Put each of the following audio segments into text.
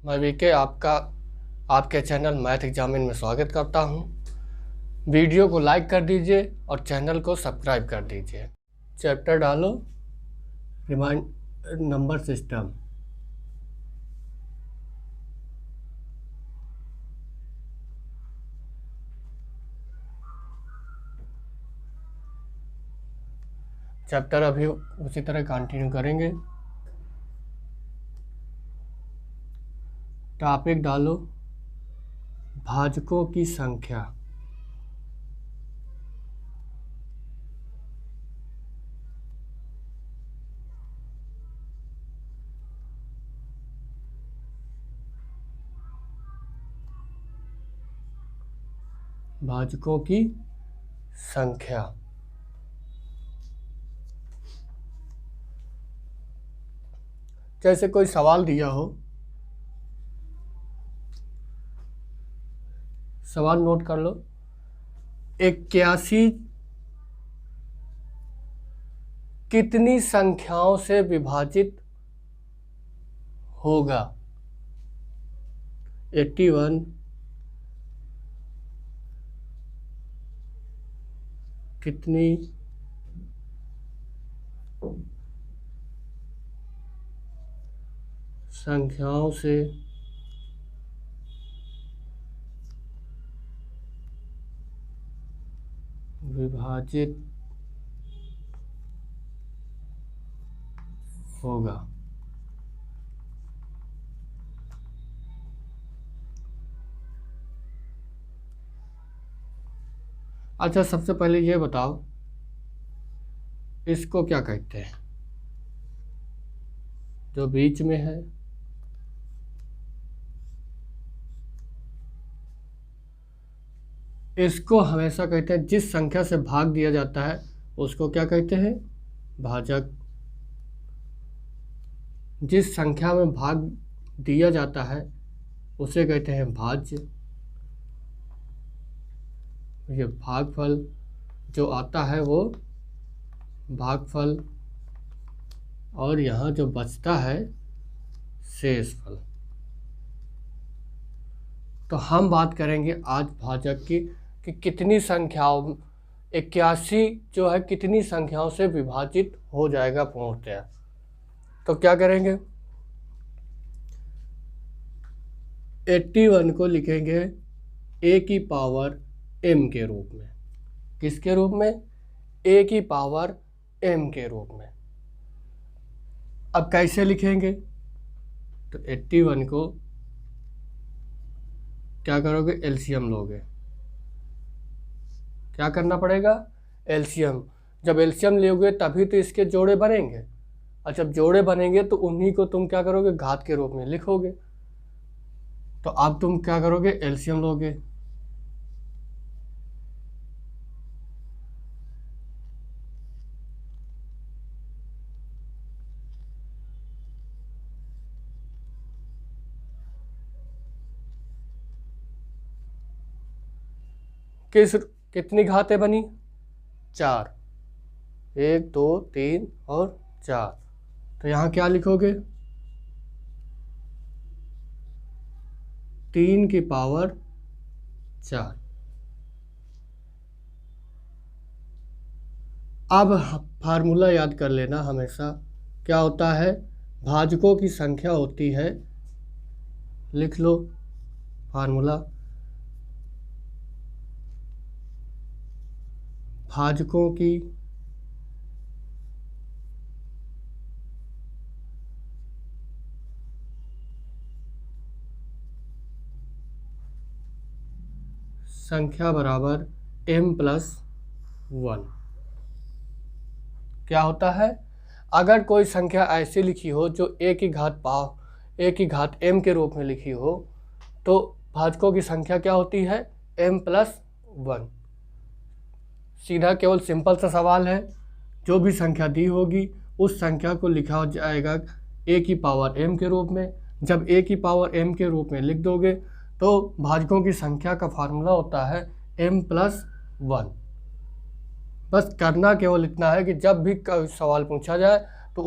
मैं वीके आपके channel math examine में स्वागत करता हूं। वीडियो को लाइक कर दीजिए और चैनल को सब्सक्राइब कर दीजिए। चैप्टर डालो रिमाइंड नंबर सिस्टम। चैप्टर अभी उसी तरह कंटिन्यू करेंगे। टॉपिक डालो भाजकों की संख्या। भाजकों की संख्या। जैसे कोई सवाल दिया हो, सवाल नोट कर लो। 81 कितनी संख्याओं से विभाजित होगा? 81 कितनी संख्याओं से विभाजित होगा? अच्छा, सबसे पहले ये बताओ इसको क्या कहते हैं? जो बीच में है इसको हमेशा कहते हैं, जिस संख्या से भाग दिया जाता है उसको क्या कहते हैं? भाजक। जिस संख्या में भाग दिया जाता है उसे कहते हैं भाज्य। ये भागफल जो आता है वो भागफल, और यहाँ जो बचता है शेषफल। तो हम बात करेंगे आज भाजक की कि कितनी संख्याओं 81 जो है कितनी संख्याओं से विभाजित हो जाएगा पूर्णतया। तो क्या करेंगे? 81 को लिखेंगे a की पावर m के रूप में। किसके रूप में? a की पावर m के रूप में। अब कैसे लिखेंगे? तो 81 को क्या करोगे? एलसीएम लोगे। क्या करना पड़ेगा? एलसीएम। जब एलसीएम लोगे तभी तो इसके जोड़े बनेंगे, और जब जोड़े बनेंगे तो उन्हीं को तुम क्या करोगे? घात के रूप में लिखोगे। तो अब तुम क्या करोगे? एलसीएम लोगे। कितनी घातें बनी? 4। 1 2 3 और 4। तो यहाँ क्या लिखोगे? 3 की पावर 4। अब फार्मूला याद कर लेना हमेशा। क्या होता है? भाजकों की संख्या होती है, लिख लो फार्मूला। भाजकों की संख्या बराबर m+1। क्या होता है? अगर कोई संख्या ऐसी लिखी हो जो a की घात m के रूप में लिखी हो, तो भाजकों की संख्या क्या होती है? m+1। सीधा केवल सिंपल सा सवाल है। जो भी संख्या दी होगी उस संख्या को लिखा जाएगा a की पावर m के रूप में। जब a की पावर m के रूप में लिख दोगे तो भाजकों की संख्या का फार्मूला होता है m+1। बस करना केवल इतना है कि जब भी सवाल पूछा जाए तो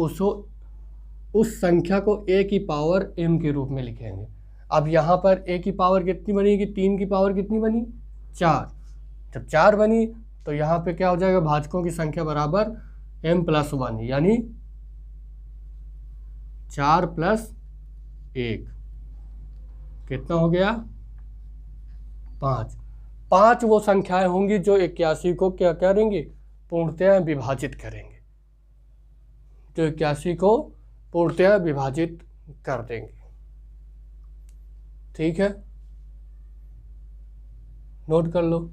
उस संख्या को a की पावर m के रूप में लिखेंगे। अब यहाँ पर a की पावर कितनी बनेगी, 3 की पावर कितनी बनी, 4। जब 4 बनी तो यहाँ पे क्या हो जाएगा, भाजकों की संख्या बराबर m+1, यानी 4 + 1 कितना हो गया, 5। 5 वो संख्याएं होंगी जो 81 को क्या करेंगे, पूर्णतया विभाजित करेंगे, जो 81 को पूर्णतया विभाजित कर देंगे। ठीक है, नोट कर लो।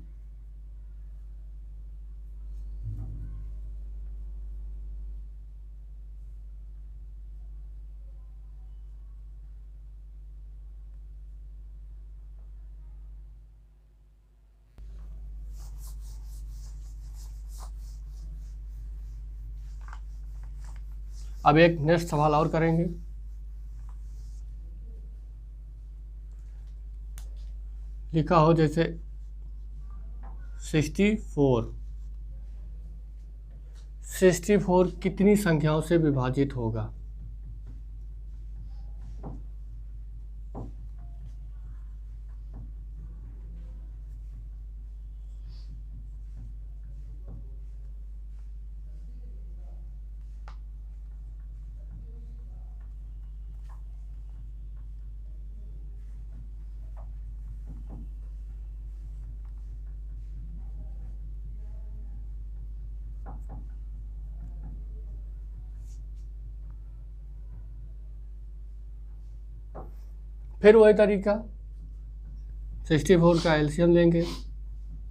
अब एक नेक्स्ट सवाल और करेंगे। लिखा हो जैसे 64 कितनी संख्याओं से विभाजित होगा। फिर वही तरीका, 64 का एलसीएम लेंगे।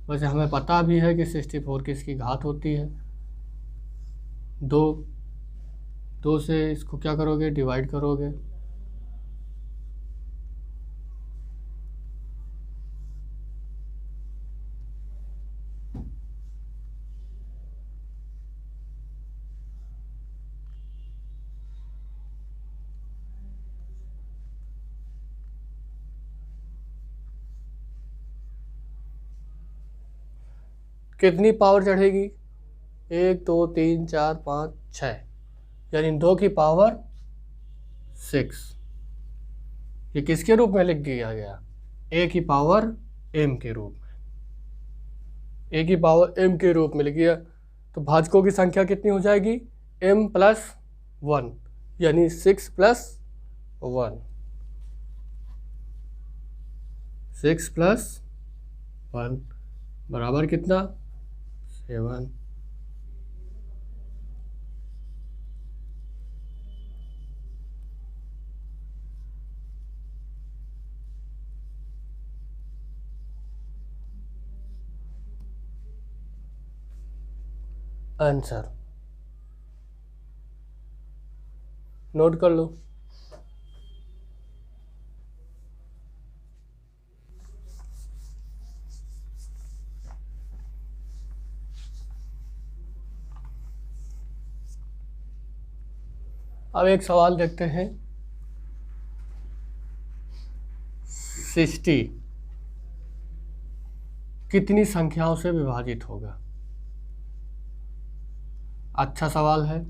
वैसे हमें पता भी है कि 64 किसकी घात होती है, 2 से इसको क्या करोगे, डिवाइड करोगे। कितनी पावर चढ़ेगी, 1 2 3 4 5 6, यानी 2 की पावर 6। ये किसके रूप में लिख दिया गया, a की पावर m के रूप में, a की पावर m के रूप में लिख दिया। तो भाजकों की संख्या कितनी हो जाएगी, m+1, यानी 6 + 1, 6 + 1 बराबर कितना, 7। आंसर नोट कर लो। अब एक सवाल देखते हैं, 60 कितनी संख्याओं से विभाजित होगा। अच्छा सवाल है।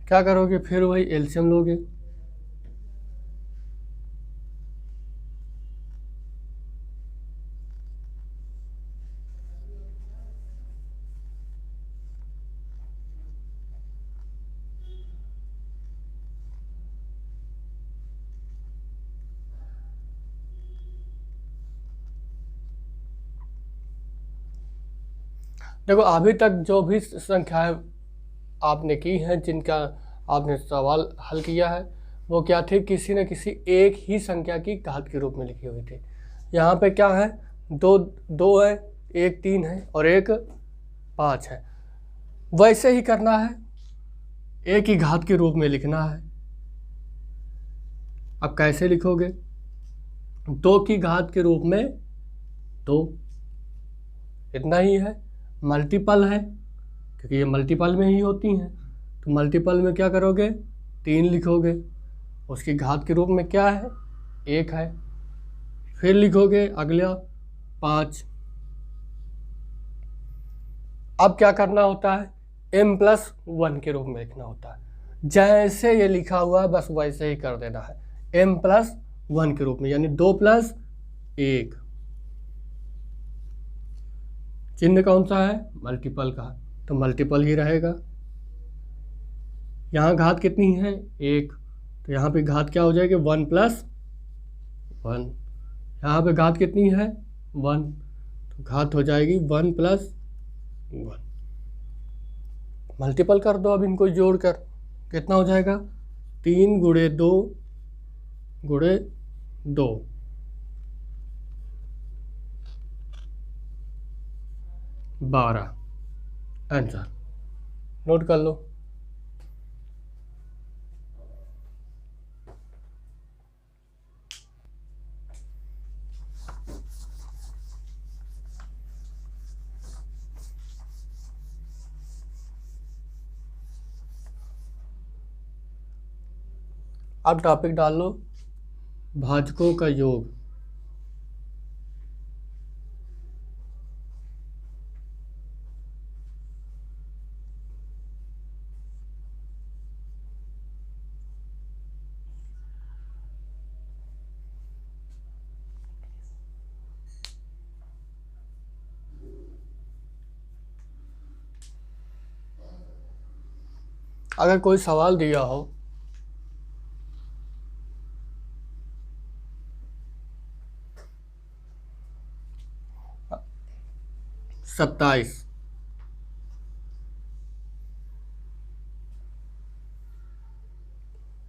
क्या करोगे, फिर वही एलसीएम लोगे। देखो अभी तक जो भी संख्याएं आपने की हैं, जिनका आपने सवाल हल किया है, वो क्या थे, किसी न किसी एक ही संख्या की घात के रूप में लिखी हुई थी। यहाँ पे क्या है, दो है, एक 3 है और एक 5 है। वैसे ही करना है, एक ही घात के रूप में लिखना है। अब कैसे लिखोगे, 2 की घात के रूप में 2, इतना ही है। मल्टीपल है क्योंकि ये मल्टीपल में ही होती हैं, तो मल्टीपल में क्या करोगे, 3 लिखोगे, उसकी घात के रूप में क्या है, 1 है। फिर लिखोगे अगला 5। अब क्या करना होता है, m+1 के रूप में लिखना होता है। जैसे ये लिखा हुआ है बस वैसे ही कर देना है, m+1 के रूप में, यानी 2 + 1। चिन्ह कौन सा है, मल्टीपल का, तो मल्टीपल ही रहेगा। यहाँ घात कितनी है, 1, तो यहाँ पे घात क्या हो जाएगी, 1 + 1। यहाँ पे घात कितनी है, 1, तो घात हो जाएगी 1 + 1। मल्टीपल कर दो अब इनको जोड़कर, कितना हो जाएगा, 3 × 2 × 2, 12 आंसर। नोट कर लो। अब टॉपिक डाल लो, भाजकों का योग। अगर कोई सवाल दिया हो 27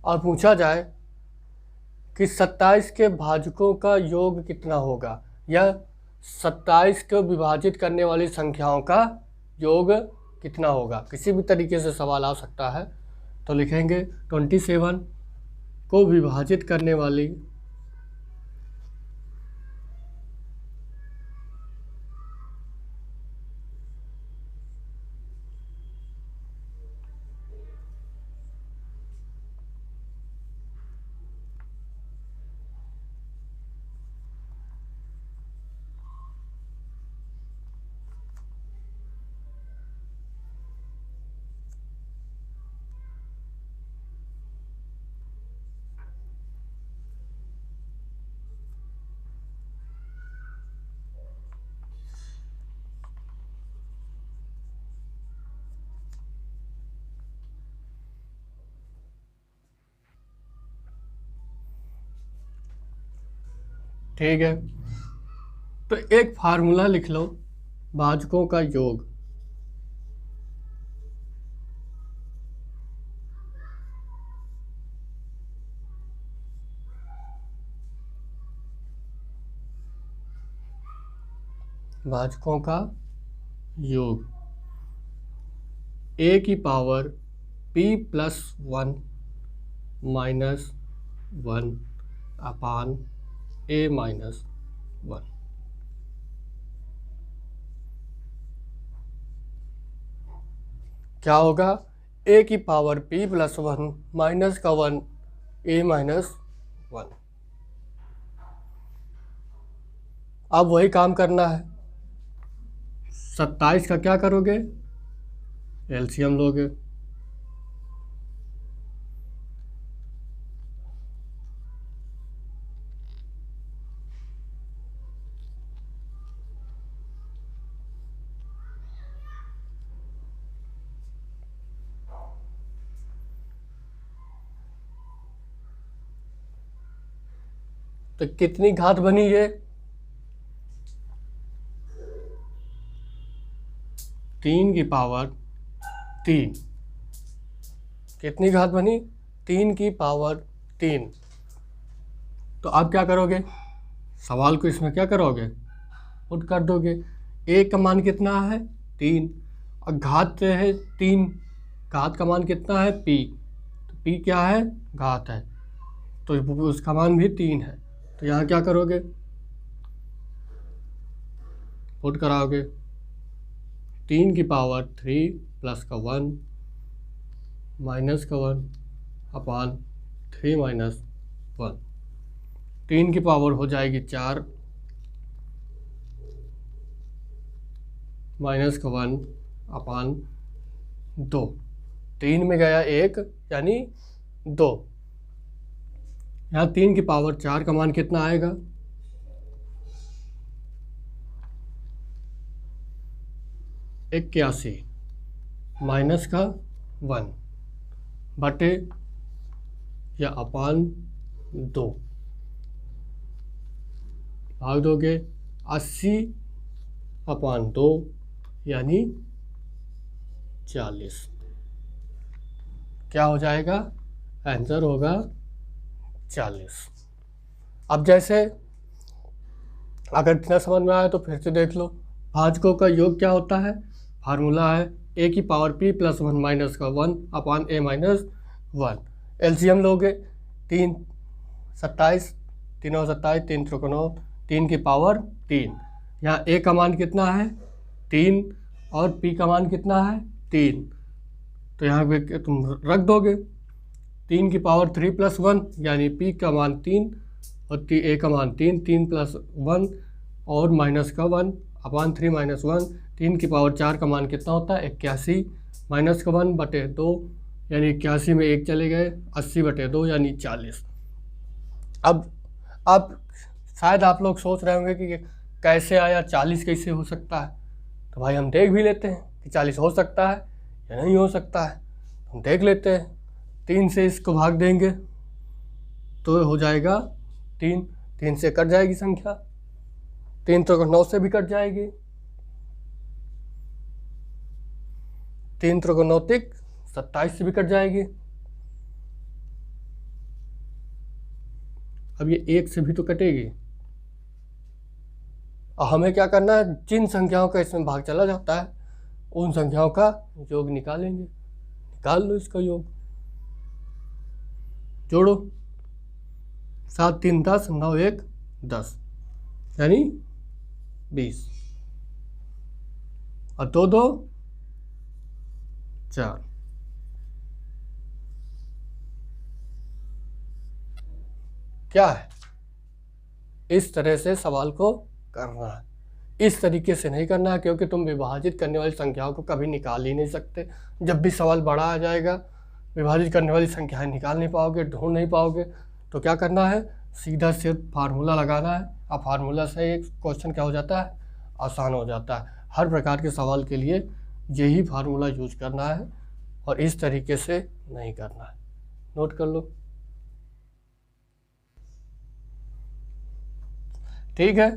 और पूछा जाए कि 27 के भाजकों का योग कितना होगा, या 27 को विभाजित करने वाली संख्याओं का योग कितना होगा, किसी भी तरीके से सवाल आ सकता है, तो लिखेंगे 27 को विभाजित करने वाली ठीक है। तो एक फार्मूला लिख लो भाजकों का योग। भाजकों का योग a की पावर p+1 - 1 अपान a - 1। क्या होगा, a की पावर p+1 माइनस का 1 a - 1। अब वही काम करना है, 27 का क्या करोगे, एलसीएम लोगे, तो कितनी घात बनी ये, 3 की पावर 3। कितनी घात बनी, 3 की पावर 3। तो आप क्या करोगे, सवाल को इसमें क्या करोगे, पुट कर दोगे। a का मान कितना है, 3, और घात है 3, घात का मान कितना है, p, तो p क्या है, घात है, तो उसका मान भी 3 है। तो यहाँ क्या करोगे, पुट कराओगे, 3 की पावर 3 प्लस का 1 माइनस का 1 अपान 3 माइनस 1। 3 की पावर हो जाएगी 4 माइनस का 1 अपान 2। 3 में गया 1 यानी 2। यहाँ 3 की पावर 4 का मान कितना आएगा? 81 माइनस का 1 बटे या अपान 2। भाग दोगे 80 अपान 2 यानी 40। क्या हो जाएगा? आंसर होगा 40। अब जैसे अगर इतना समझ में आया तो फिर से देख लो। भाजकों का योग क्या होता है? फार्मूला है ए की पावर पी प्लस 1 माइनस का 1 अपान ए माइनस 1। एलसीएम लोगे 3 27, 3 27, 3 त्रिको 9, 3 की पावर 3। यहाँ ए का मान कितना है? 3 और पी का मान कितना है? 3। तो यहाँ पे तुम रख दोगे 3 की पावर 3 प्लस 1 यानी पी का मान 3 और ए का मान 3, 3 प्लस 1 और माइनस का 1 अपान 3 माइनस 1। 3 की पावर 4 का मान कितना होता है? 81 माइनस का 1 बटे 2 यानी 81 में 1 चले गए, 80 बटे 2 यानी 40। अब शायद आप लोग सोच रहे होंगे कि कैसे आया, 40 कैसे हो सकता है? तो भाई हम देख भी लेते हैं कि 40 हो सकता है या नहीं हो सकता है। हम देख लेते हैं। 3 से इसको भाग देंगे तो हो जाएगा 3, 3 से कट जाएगी संख्या, 3 तो 9 से भी कट जाएगी, 3 त्रिको 9 27 से भी कट जाएगी। अब ये 1 से भी तो कटेगी। और हमें क्या करना है? जिन संख्याओं का इसमें भाग चला जाता है उन संख्याओं का योग निकालेंगे। निकाल लो इसका योग, जोड़ो 7 3 10, 9 1 10 यानी 20 और 2 2 4। क्या है? इस तरह से सवाल को करना है। इस तरीके से नहीं करना है क्योंकि तुम विभाजित करने वाली संख्याओं को कभी निकाल ही नहीं सकते। जब भी सवाल बड़ा आ जाएगा विभाजित करने वाली संख्याएं निकाल नहीं पाओगे, ढूंढ नहीं पाओगे। तो क्या करना है? सीधा सिर्फ फार्मूला लगाना है। अब फार्मूला से एक क्वेश्चन क्या हो जाता है? आसान हो जाता है। हर प्रकार के सवाल के लिए यही फार्मूला यूज करना है और इस तरीके से नहीं करना है। नोट कर लो, ठीक है।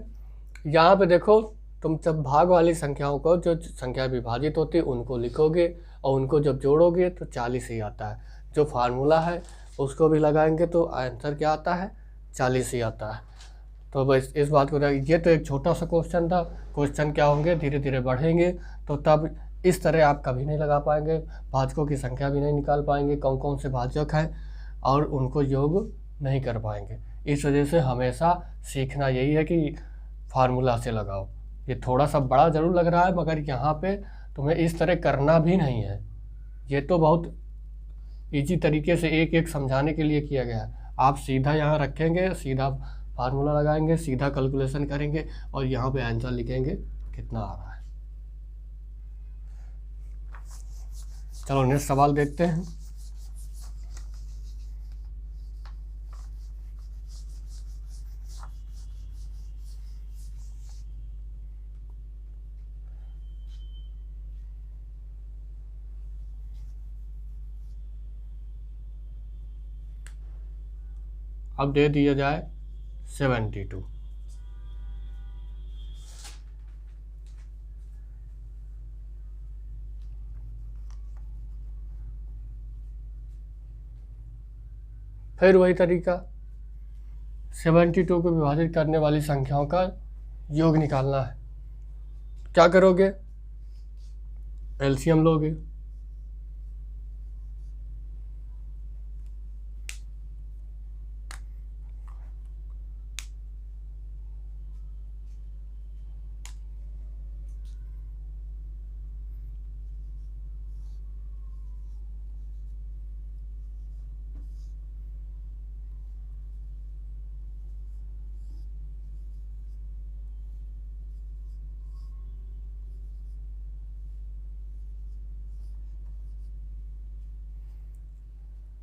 यहाँ पे देखो, तुम जब भाग वाली संख्याओं को, जो संख्या विभाजित होती है उनको लिखोगे और उनको जब जोड़ोगे तो 40 ही आता है। जो फार्मूला है उसको भी लगाएंगे तो आंसर क्या आता है? 40 ही आता है। तो बस इस बात को, ये तो एक छोटा सा क्वेश्चन था। क्वेश्चन क्या होंगे? धीरे धीरे बढ़ेंगे तो तब इस तरह आप कभी नहीं लगा पाएंगे, भाजकों की संख्या भी नहीं निकाल पाएंगे, कौन कौन से भाजक हैं और उनको योग नहीं कर पाएंगे। इस वजह से हमेशा सीखना यही है कि फार्मूला से लगाओ। ये थोड़ा सा बड़ा ज़रूर लग रहा है मगर यहाँ पे तुम्हें इस तरह करना भी नहीं है। ये तो बहुत इजी तरीके से एक एक समझाने के लिए किया गया है। आप सीधा यहाँ रखेंगे, सीधा फार्मूला लगाएंगे, सीधा कैलकुलेशन करेंगे और यहाँ पे आंसर लिखेंगे कितना आ रहा है। चलो नेक्स्ट सवाल देखते हैं। अब दे दिया जाए 72। फिर वही तरीका, 72 को विभाजित करने वाली संख्याओं का योग निकालना है। क्या करोगे? एलसीएम लोगे।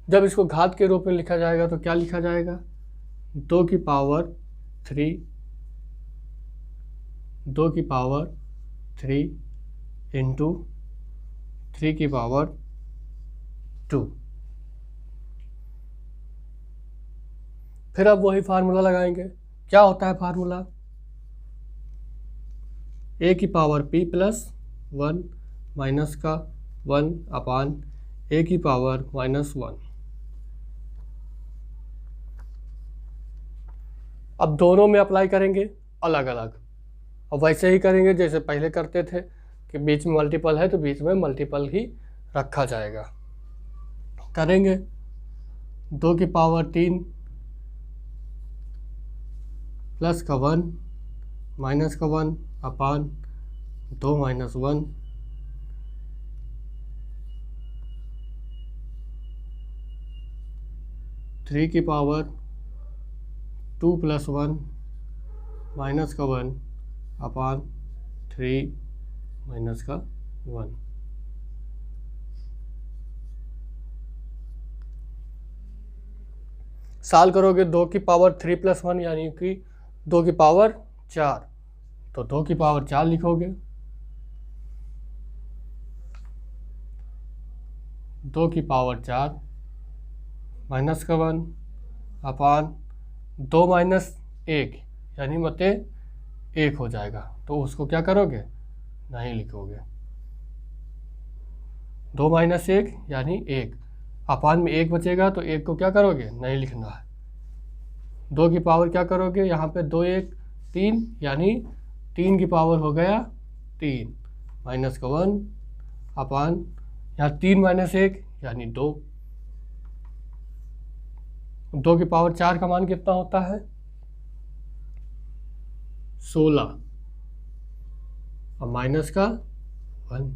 जब इसको घात के रूप में लिखा जाएगा तो क्या लिखा जाएगा, 2 की पावर 3 इंटू 3 की पावर 2। फिर अब वही फार्मूला लगाएंगे। क्या होता है फार्मूला, a की पावर p प्लस 1 माइनस का 1 अपान a की पावर -1। अब दोनों में अप्लाई करेंगे अलग अलग। अब वैसे ही करेंगे जैसे पहले करते थे कि बीच में मल्टीपल है तो बीच में मल्टीपल ही रखा जाएगा। करेंगे 2 की पावर 3 प्लस का 1 माइनस का 1 अपान 2 माइनस 1। थ्री की पावर 2 प्लस 1 माइनस का 1 अपान 3 माइनस का 1। साल करोगे 2 की पावर 3 प्लस 1 यानी कि 2 की पावर 4, तो 2 की पावर 4 लिखोगे। 2 की पावर 4 माइनस का 1 अपान 2 माइनस 1 यानी मते 1 हो जाएगा, तो उसको क्या करोगे, नहीं लिखोगे। 2 माइनस 1 यानी 1, अपान में 1 बचेगा तो 1 को क्या करोगे, नहीं लिखना है। 2 की पावर क्या करोगे, यहाँ पे 2 1 3 यानी 3 की पावर हो गया 3 माइनस का 1 अपान यहाँ 3 माइनस 1 यानी 2। 2 की पावर 4 का मान कितना होता है, 16 और माइनस का 1।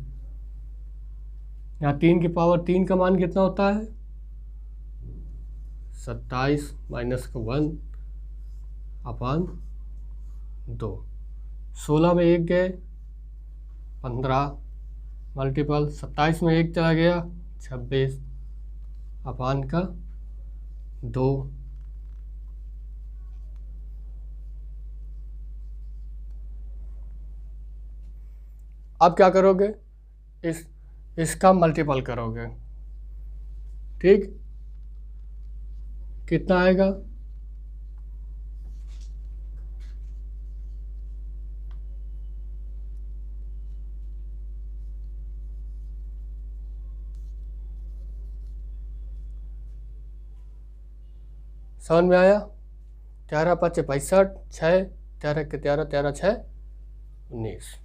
यहाँ 3 की पावर 3 का मान कितना होता है, 27 माइनस का 1 अपान 2। 16 में 1 गए 15 मल्टीपल 27 में 1 चला गया 26 अपान का 2। अब क्या करोगे, इसका मल्टीपल करोगे, ठीक, कितना आएगा, समझ में आया। 13 5 65, 6 13 के 13 13 6 19।